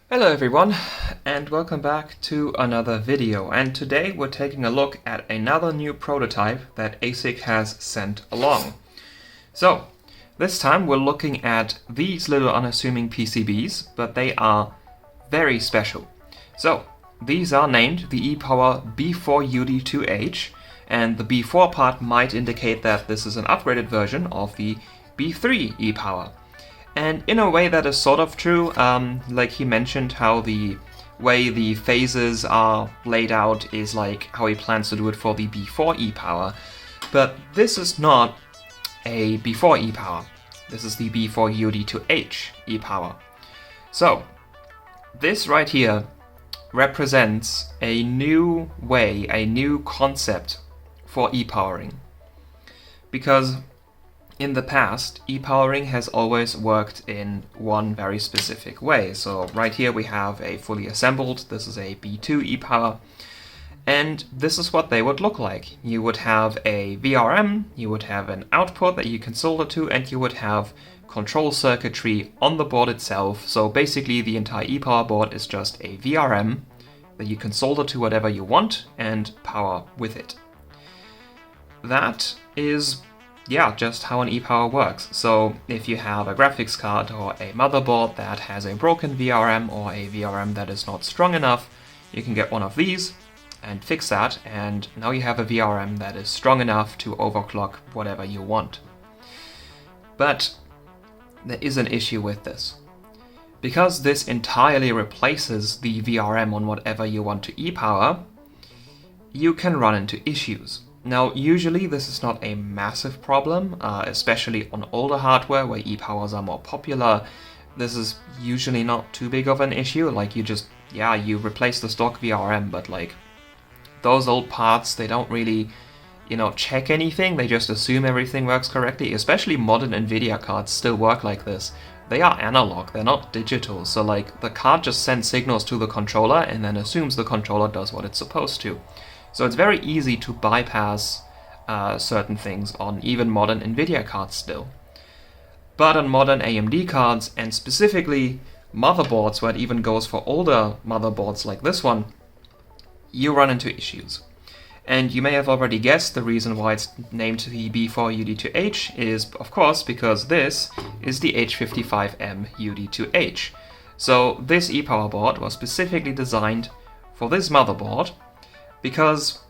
Hello everyone, and welcome back to another video. And today we're taking a look at another new prototype that ASIC has sent along. So, this time we're looking at these little unassuming PCBs, but they are very special. So, these are named the E-Power B4UD2H, and the B4 part might indicate that this is an upgraded version of the B3 E-Power. And in a way that is sort of true, like he mentioned how the way the phases are laid out is like how he plans to do it for the B4 E-Power. But this is not a B4 E-Power. This is the B4UD2H E-Power. So, this right here represents a new way, a new concept for e-powering. Because in the past, e-powering has always worked in one very specific way. So right here we have a fully assembled, this is a B2 e-power, and this is what they would look like. You would have a VRM, you would have an output that you can solder to, and you would have control circuitry on the board itself. So basically the entire e-power board is just a VRM that you can solder to whatever you want and power with it. That is just how an e-power works. So if you have a graphics card or a motherboard that has a broken VRM or a VRM that is not strong enough, you can get one of these and fix that, and now you have a VRM that is strong enough to overclock whatever you want. But there is an issue with this. Because this entirely replaces the VRM on whatever you want to e-power, you can run into issues. Now, usually this is not a massive problem, especially on older hardware where e-powers are more popular. This is usually not too big of an issue. Like you replace the stock VRM, but like those old parts, they don't really, check anything. They just assume everything works correctly. Especially modern NVIDIA cards still work like this. They are analog, they're not digital. So like the card just sends signals to the controller and then assumes the controller does what it's supposed to. So it's very easy to bypass certain things on even modern NVIDIA cards still. But on modern AMD cards, and specifically motherboards, where it even goes for older motherboards like this one, you run into issues. And you may have already guessed the reason why it's named the B4UD2H is, of course, because this is the H55M UD2H. So this e-power board was specifically designed for this motherboard, because,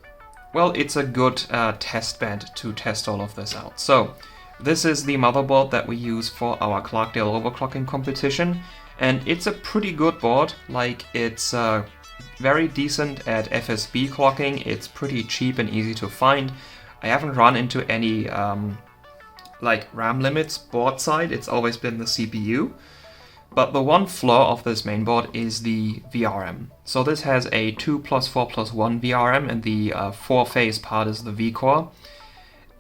well, it's a good test bed to test all of this out. So, this is the motherboard that we use for our Clarkdale overclocking competition, and it's a pretty good board. Like, it's very decent at FSB clocking, it's pretty cheap and easy to find. I haven't run into any RAM limits board side, it's always been the CPU. But the one flaw of this mainboard is the VRM. So this has a 2+4+1 VRM, and the 4-phase part is the V-core.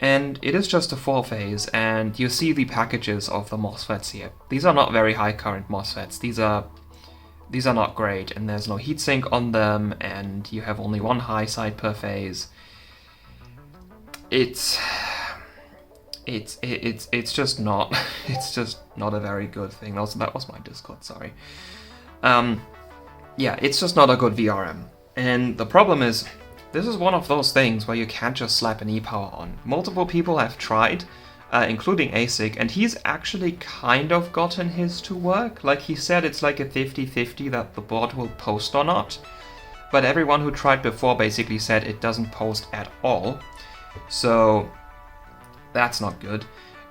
And it is just a 4-phase, and you see the packages of the MOSFETs here. These are not very high current MOSFETs. These are not great, and there's no heatsink on them, and you have only one high side per phase. It's just not a very good thing. Also, that was my Discord, sorry. It's just not a good VRM. And the problem is, this is one of those things where you can't just slap an e-power on. Multiple people have tried, including ASIC, and he's actually kind of gotten his to work. Like he said, it's like a 50-50 that the board will post or not. But everyone who tried before basically said it doesn't post at all. So that's not good.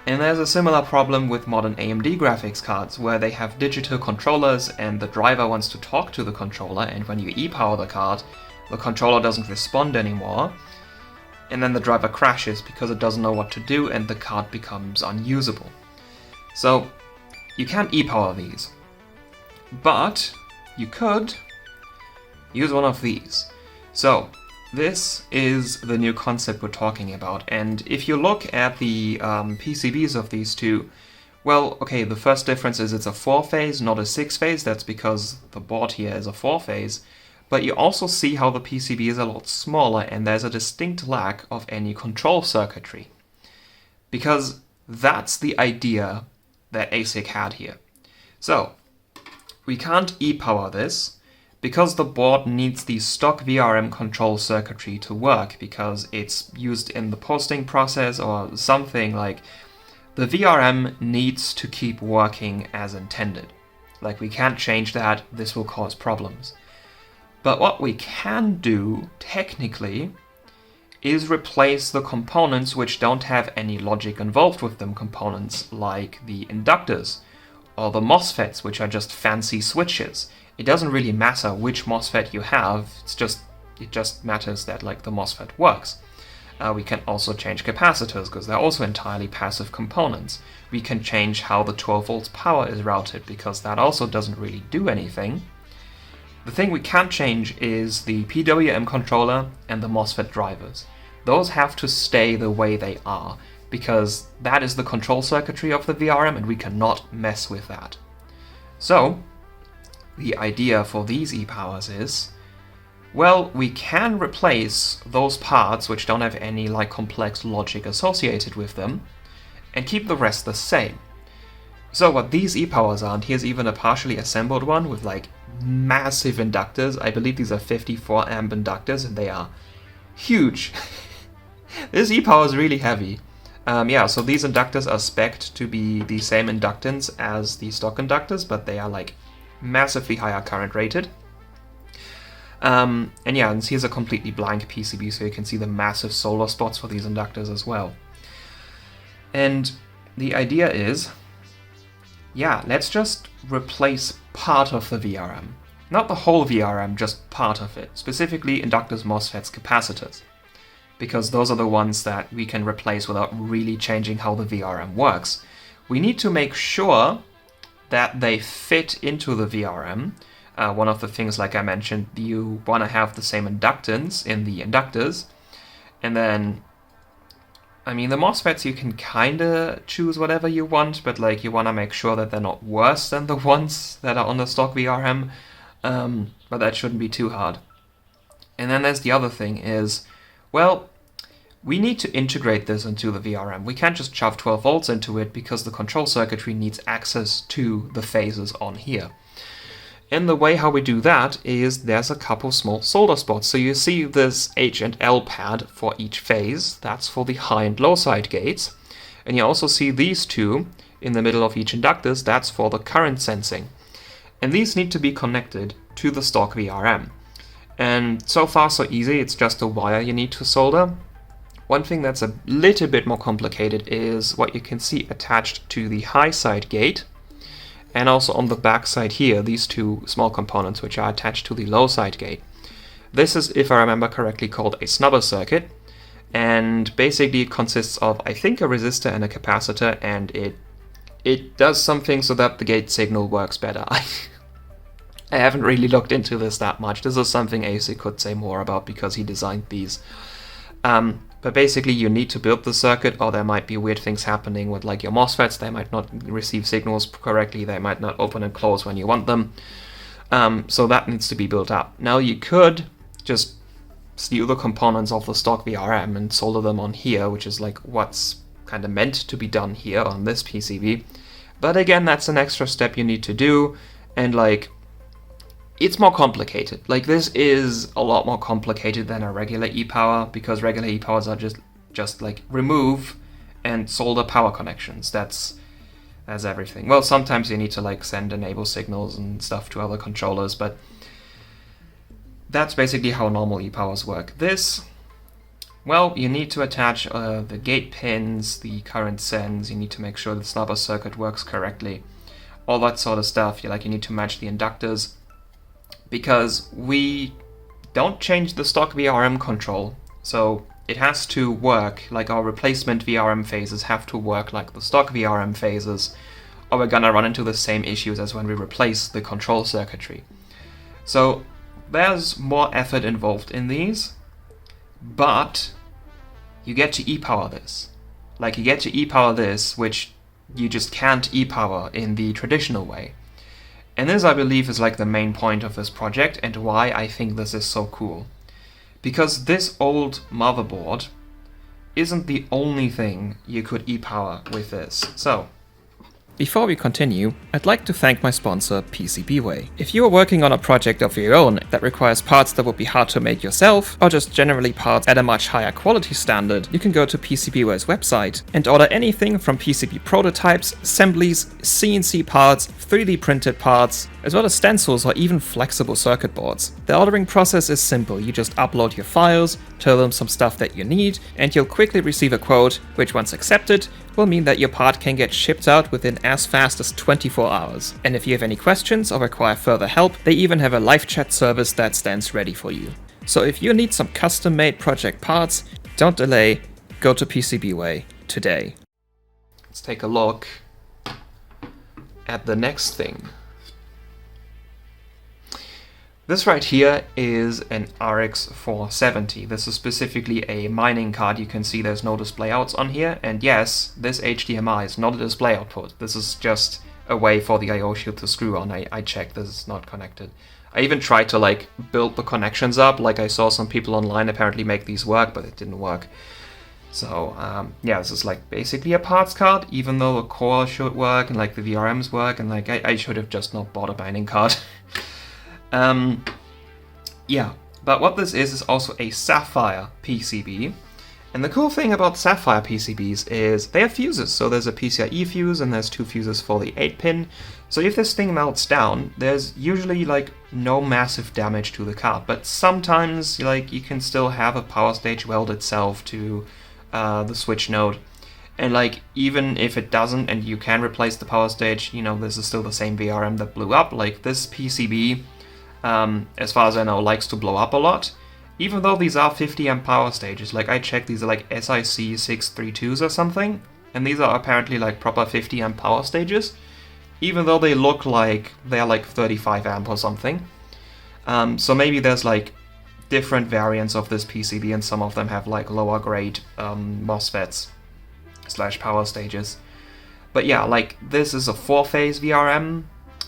And there's a similar problem with modern AMD graphics cards, where they have digital controllers and the driver wants to talk to the controller, and when you e-power the card, the controller doesn't respond anymore, and then the driver crashes because it doesn't know what to do and the card becomes unusable. So you can't e-power these. But you could use one of these. So this is the new concept we're talking about, and if you look at the PCBs of these two, well, okay, the first difference is it's a 4-phase, not a 6-phase, that's because the board here is a 4-phase, but you also see how the PCB is a lot smaller and there's a distinct lack of any control circuitry. Because that's the idea that ASIC had here. So, we can't e-power this because the board needs the stock VRM control circuitry to work, because it's used in the posting process or something. Like, the VRM needs to keep working as intended. Like, we can't change that, this will cause problems. But what we can do, technically, is replace the components which don't have any logic involved with them, components like the inductors or the MOSFETs, which are just fancy switches. It doesn't really matter which MOSFET you have, it just matters that like the MOSFET works. We can also change capacitors, because they're also entirely passive components. We can change how the 12 volts power is routed, because that also doesn't really do anything. The thing we can't change is the PWM controller and the MOSFET drivers. Those have to stay the way they are, because that is the control circuitry of the VRM and we cannot mess with that. So, the idea for these e-powers is, well, we can replace those parts which don't have any like complex logic associated with them and keep the rest the same. So what these e-powers are, and here's even a partially assembled one with like massive inductors. I believe these are 54 amp inductors and they are huge. This e-power is really heavy. Yeah, so these inductors are spec'd to be the same inductance as the stock inductors, but they are like massively higher current rated. And yeah, and here's a completely blank PCB, so you can see the massive solar spots for these inductors as well. And the idea is, yeah, let's just replace part of the VRM. Not the whole VRM, just part of it. Specifically inductors, MOSFETs, capacitors. Because those are the ones that we can replace without really changing how the VRM works. We need to make sure that they fit into the VRM. One of the things, like I mentioned, you want to have the same inductance in the inductors. And then, I mean, the MOSFETs you can kind of choose whatever you want, but like you want to make sure that they're not worse than the ones that are on the stock VRM. But that shouldn't be too hard. And then there's the other thing is, well, we need to integrate this into the VRM. We can't just shove 12 volts into it because the control circuitry needs access to the phases on here. And the way how we do that is there's a couple small solder spots. So you see this H and L pad for each phase. That's for the high and low side gates. And you also see these two in the middle of each inductors. That's for the current sensing. And these need to be connected to the stock VRM. And so far so easy, it's just a wire you need to solder. One thing that's a little bit more complicated is what you can see attached to the high side gate, and also on the back side here, these two small components which are attached to the low side gate. This is, if I remember correctly, called a snubber circuit, and basically it consists of, I think, a resistor and a capacitor, and it does something so that the gate signal works better. I haven't really looked into this that much. This is something AC could say more about because he designed these. But basically you need to build the circuit, or there might be weird things happening with like your MOSFETs. They might not receive signals correctly, they might not open and close when you want them. So that needs to be built up. Now you could just steal the components of the stock VRM and solder them on here, which is like what's kind of meant to be done here on this PCB. But again, that's an extra step you need to do, and like, it's more complicated. Like, this is a lot more complicated than a regular e-power, because regular e-powers are just like remove and solder power connections. That's everything. Well, sometimes you need to like send enable signals and stuff to other controllers, but that's basically how normal e-powers work. This, well, you need to attach the gate pins, the current sends, you need to make sure the snubber circuit works correctly, all that sort of stuff. You need to match the inductors, because we don't change the stock VRM control, so it has to work like our replacement VRM phases have to work like the stock VRM phases, or we're gonna run into the same issues as when we replace the control circuitry. So there's more effort involved in these, but you get to e-power this. Like, you get to e-power this, which you just can't e-power in the traditional way. And this, I believe, is like the main point of this project and why I think this is so cool. Because this old motherboard isn't the only thing you could e-power with this. So, Before we continue, I'd like to thank my sponsor, PCBWay. If you are working on a project of your own that requires parts that would be hard to make yourself, or just generally parts at a much higher quality standard, you can go to PCBWay's website and order anything from PCB prototypes, assemblies, CNC parts, 3D printed parts, as well as stencils or even flexible circuit boards. The ordering process is simple. You just upload your files, tell them some stuff that you need, and you'll quickly receive a quote, which once accepted, will mean that your part can get shipped out within as fast as 24 hours. And if you have any questions or require further help, they even have a live chat service that stands ready for you. So if you need some custom-made project parts, don't delay, go to PCBWay today. Let's take a look at the next thing. This right here is an RX 470. This is specifically a mining card. You can see there's no display outs on here. And yes, this HDMI is not a display output. This is just a way for the I/O shield to screw on. I checked, this is not connected. I even tried to build the connections up. I saw some people online apparently make these work, but it didn't work. So yeah, this is basically a parts card, even though the core should work and the VRMs work, and I should have just not bought a mining card. Yeah, but what this is also a Sapphire PCB. And the cool thing about Sapphire PCBs is they have fuses. So there's a PCIe fuse and there's 2 fuses for the 8-pin. So if this thing melts down, there's usually no massive damage to the card. But sometimes you can still have a power stage weld itself to the switch node. And even if it doesn't and you can replace the power stage, this is still the same VRM that blew up. This PCB, as far as I know, likes to blow up a lot. Even though these are 50 amp power stages, I checked, these are SIC 632s or something, and these are apparently proper 50 amp power stages, even though they look like they're 35 amp or something. So maybe there's different variants of this PCB, and some of them have lower grade MOSFETs / power stages. But yeah, this is a 4-phase VRM.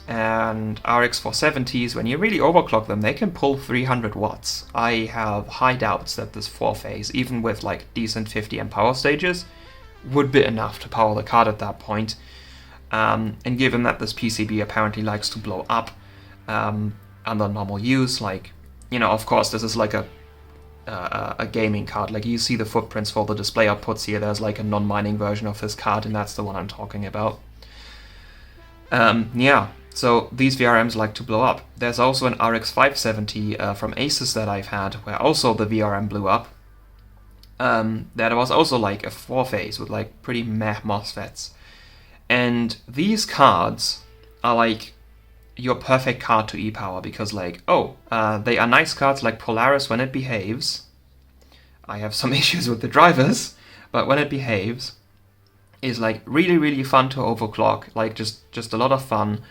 And RX 470s, when you really overclock them, they can pull 300 watts. I have high doubts that this 4-phase, even with decent 50 amp power stages, would be enough to power the card at that point. And given that this PCB apparently likes to blow up under normal use, of course this is a gaming card. You see the footprints for the display outputs here. There's a non-mining version of this card, and that's the one I'm talking about. Yeah. So these VRMs like to blow up. There's also an RX 570 from Asus that I've had, where also the VRM blew up. That was also a 4-phase with pretty meh MOSFETs. And these cards are your perfect card to e-power, because they are nice cards like Polaris when it behaves. I have some issues with the drivers, but when it behaves, is really, really fun to overclock, just a lot of fun.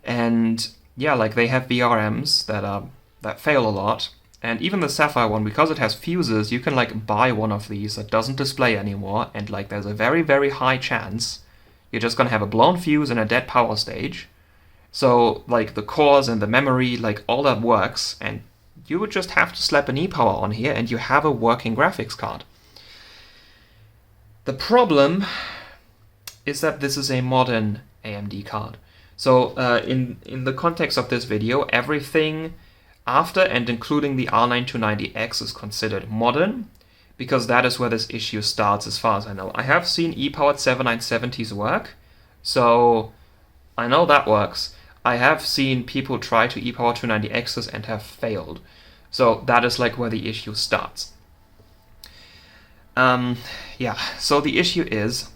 And yeah, they have VRMs that fail a lot. And even the Sapphire one, because it has fuses, you can buy one of these that doesn't display anymore, and there's a very, very high chance you're just gonna have a blown fuse and a dead power stage. So the cores and the memory, all that works, and you would just have to slap an e-power on here and you have a working graphics card. The problem is that this is a modern AMD card. So in the context of this video, everything after and including the R9290X is considered modern, because that is where this issue starts as far as I know. I have seen e-powered 7970s work, so I know that works. I have seen people try to e-power 290Xs and have failed. So that is where the issue starts. Yeah, so the issue is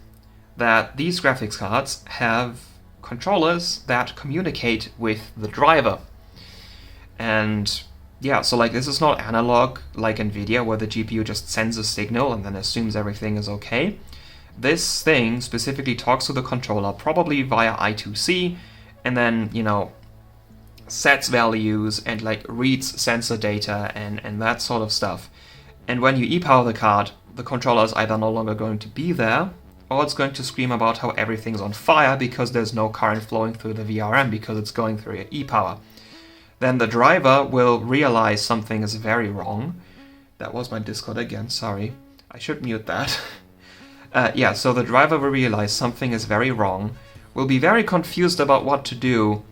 that these graphics cards have controllers that communicate with the driver. And yeah, so this is not analog like NVIDIA, where the GPU just sends a signal and then assumes everything is okay. This thing specifically talks to the controller, probably via I2C, and then, sets values and reads sensor data and that sort of stuff. And when you e-power the card, the controller is either no longer going to be there, or it's going to scream about how everything's on fire because there's no current flowing through the VRM because it's going through your e-power. Then the driver will realize something is very wrong. That was my Discord again, sorry. I should mute that. Yeah, so the driver will realize something is very wrong, will be very confused about what to do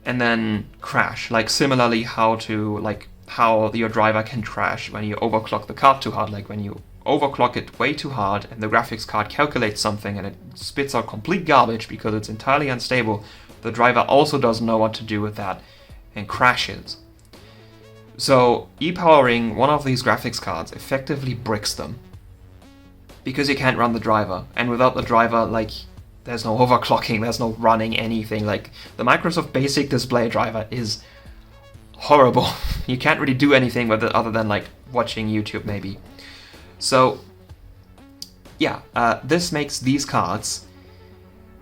and then crash. Like similarly how your driver can crash when you overclock the card too hard. Like when you overclock it way too hard and the graphics card calculates something and it spits out complete garbage because it's entirely unstable, the driver also doesn't know what to do with that and crashes. So e-powering one of these graphics cards effectively bricks them, because you can't run the driver, and without the driver, like, there's no overclocking, there's no running anything. Like, the Microsoft Basic Display driver is horrible. You can't really do anything with it other than like watching YouTube maybe. So yeah, this makes these cards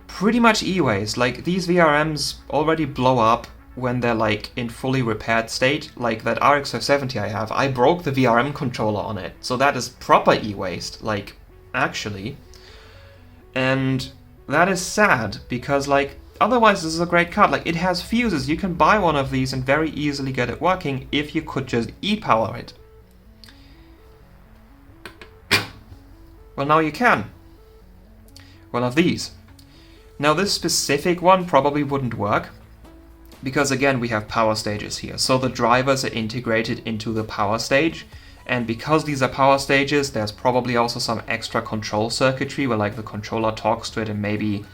pretty much e-waste. Like, these VRMs already blow up when they're like in fully repaired state. Like that RX 570 I have, I broke the VRM controller on it, so that is proper e-waste, like, actually. And that is sad, because like otherwise this is a great card. Like, it has fuses, you can buy one of these and very easily get it working if you could just e-power it. Well, now you can. One of these. Now this specific one probably wouldn't work, because again we have power stages here, so the drivers are integrated into the power stage, and because these are power stages, there's probably also some extra control circuitry where like the controller talks to it and maybe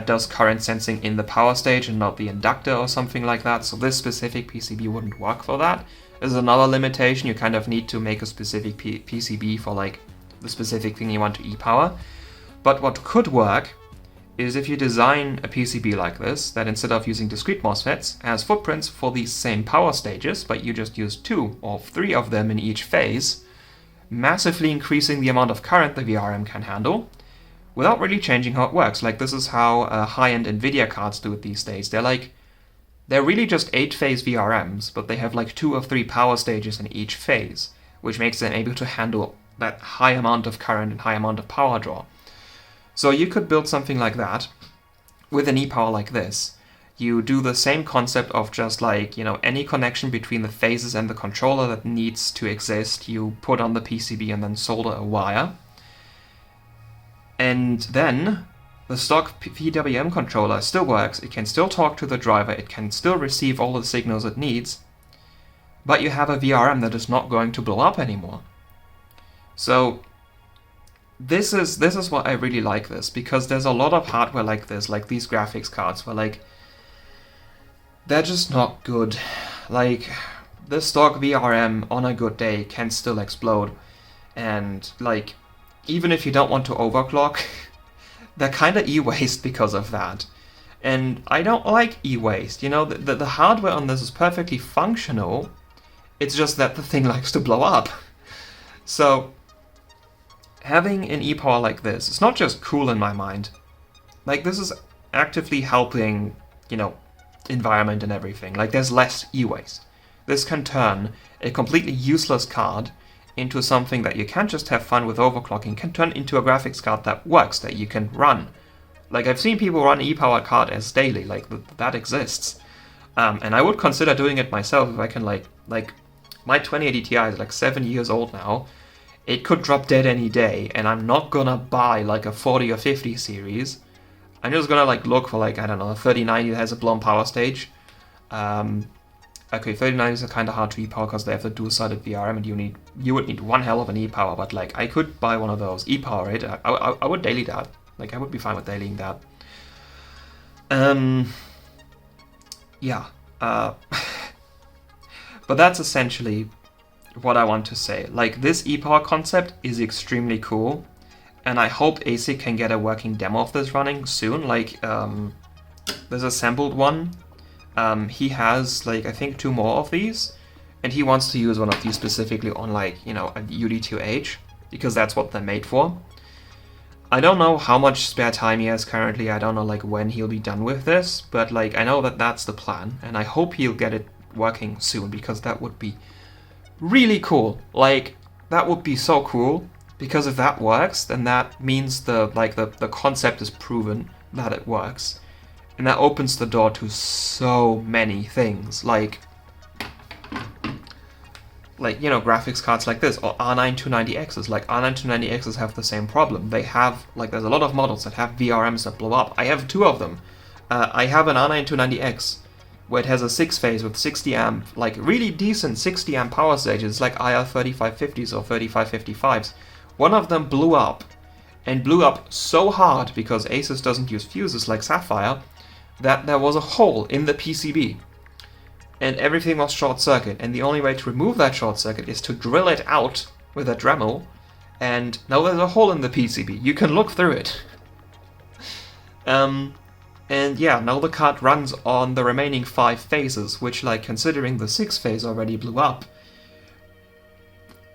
does current sensing in the power stage and not the inductor or something like that. So this specific PCB wouldn't work for that. This is another limitation. You kind of need to make a specific PCB for like the specific thing you want to e-power. But what could work is if you design a PCB like this, that instead of using discrete MOSFETs, has footprints for these same power stages, but you just use 2 or 3 of them in each phase, massively increasing the amount of current the VRM can handle, without really changing how it works. Like, this is how high-end NVIDIA cards do it these days. They're really just 8-phase VRMs, but they have like 2 or 3 power stages in each phase, which makes them able to handle that high amount of current and high amount of power draw. So you could build something like that with an e-power like this. You do the same concept of just like, you know, any connection between the phases and the controller that needs to exist, you put on the PCB and then solder a wire. And then the stock PWM controller still works, it can still talk to the driver, it can still receive all the signals it needs, but you have a VRM that is not going to blow up anymore. So this is why I really like this, because there's a lot of hardware like this, like these graphics cards, where like they're just not good. Like, the stock VRM on a good day can still explode, and like even if you don't want to overclock, they're kind of e-waste because of that. And I don't like e-waste. You know, the hardware on this is perfectly functional, it's just that the thing likes to blow up. So having an e-power like this, it's not just cool in my mind. Like, this is actively helping, you know, environment and everything. Like, there's less e-waste. This can turn a completely useless card into something that you can't just have fun with overclocking, can turn into a graphics card that works, that you can run. Like, I've seen people run e-power card as daily, like, that exists. And I would consider doing it myself if I can, like my 2080 Ti is like 7 years old now. It could drop dead any day, and I'm not gonna buy like a 40 or 50 series. I'm just gonna like look for like, I don't know, a 3090 that has a blown power stage. Okay, 3090s are kind of hard to e-power because they have the dual-sided VRM, and you would need one hell of an e-power. But like, I could buy one of those, e-power it. I would daily that. Like, I would be fine with dailying that. Yeah. But that's essentially what I want to say. Like, this e-power concept is extremely cool, and I hope ASIC can get a working demo of this running soon. Like, there's a sampled one. He has, like, I think 2 more of these, and he wants to use one of these specifically on, like, you know, a UD2H, because that's what they're made for. I don't know how much spare time he has currently, I don't know, like, when he'll be done with this, but, like, I know that that's the plan, and I hope he'll get it working soon, because that would be really cool. Like, that would be so cool, because if that works, then that means the concept is proven that it works. And that opens the door to so many things. Like like, you know, graphics cards like this, or R9 290Xs. Like, R9 290Xs have the same problem. They have, like, there's a lot of models that have VRMs that blow up. I have 2 of them. I have an R9 290X, where it has a 6-phase with 60 amp, like, really decent 60 amp power stages, like IR 3550s or 3555s. One of them blew up, and blew up so hard, because Asus doesn't use fuses like Sapphire, that there was a hole in the PCB. And everything was short circuit, and the only way to remove that short circuit is to drill it out with a Dremel, and now there's a hole in the PCB. You can look through it. And yeah, now the card runs on the remaining 5 phases, which, like, considering the 6th phase already blew up,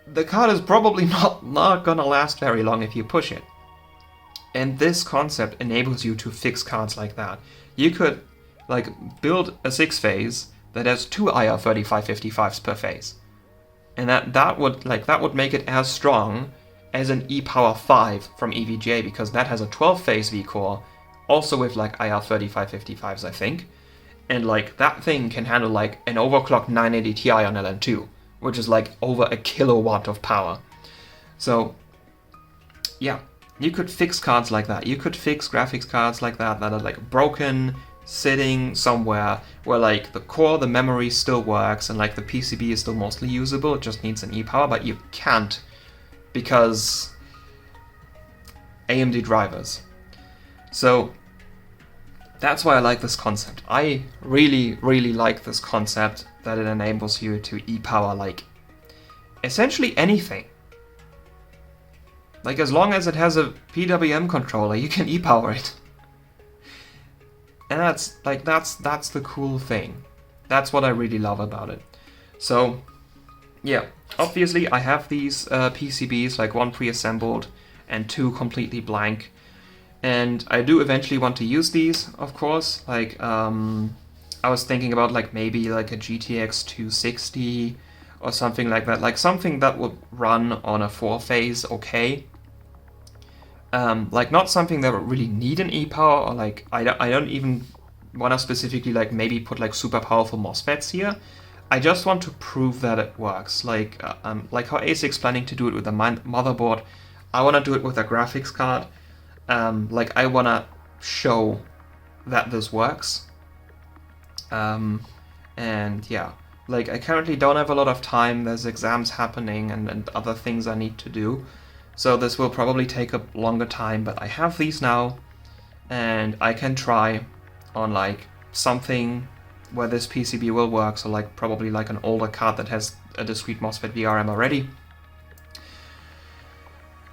the card is probably not gonna last very long if you push it. And this concept enables you to fix cards like that. You could, like, build a 6-phase that has 2 IR 3555s per phase. And that would make it as strong as an E-Power5 from EVGA, because that has a 12-phase V-core, also with, like, IR 3555s, I think. And, like, that thing can handle, like, an overclocked 980 Ti on LN2, which is, like, over a kilowatt of power. So, yeah, you could fix cards like that. You could fix graphics cards like that are, like, broken, sitting somewhere where, like, the core, the memory still works, and, like, the PCB is still mostly usable. It just needs an E-Power, but you can't, because AMD drivers. So that's why I like this concept. I really, really like this concept that it enables you to E-Power, like, essentially anything. Like, as long as it has a PWM controller, you can E-Power it. And that's the cool thing. That's what I really love about it. So, yeah, obviously I have these PCBs, like 1 pre-assembled and 2 completely blank. And I do eventually want to use these, of course. Like, I was thinking about, like, maybe like a GTX 260 or something like that. Like, something that would run on a 4-phase okay. Like, not something that would really need an E-Power, or, like, I don't even want to specifically, like, maybe put, like, super powerful MOSFETs here. I just want to prove that it works. Like how ASIC's planning to do it with a motherboard, I want to do it with a graphics card. Like, I want to show that this works. And yeah, like, I currently don't have a lot of time. There's exams happening and other things I need to do. So this will probably take a longer time, but I have these now, and I can try on, like, something where this PCB will work. So, like, probably like an older card that has a discrete MOSFET VRM already.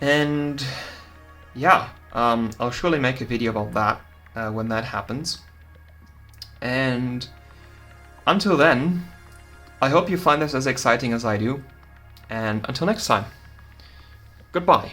And yeah, I'll surely make a video about that when that happens. And until then, I hope you find this as exciting as I do. And until next time, goodbye.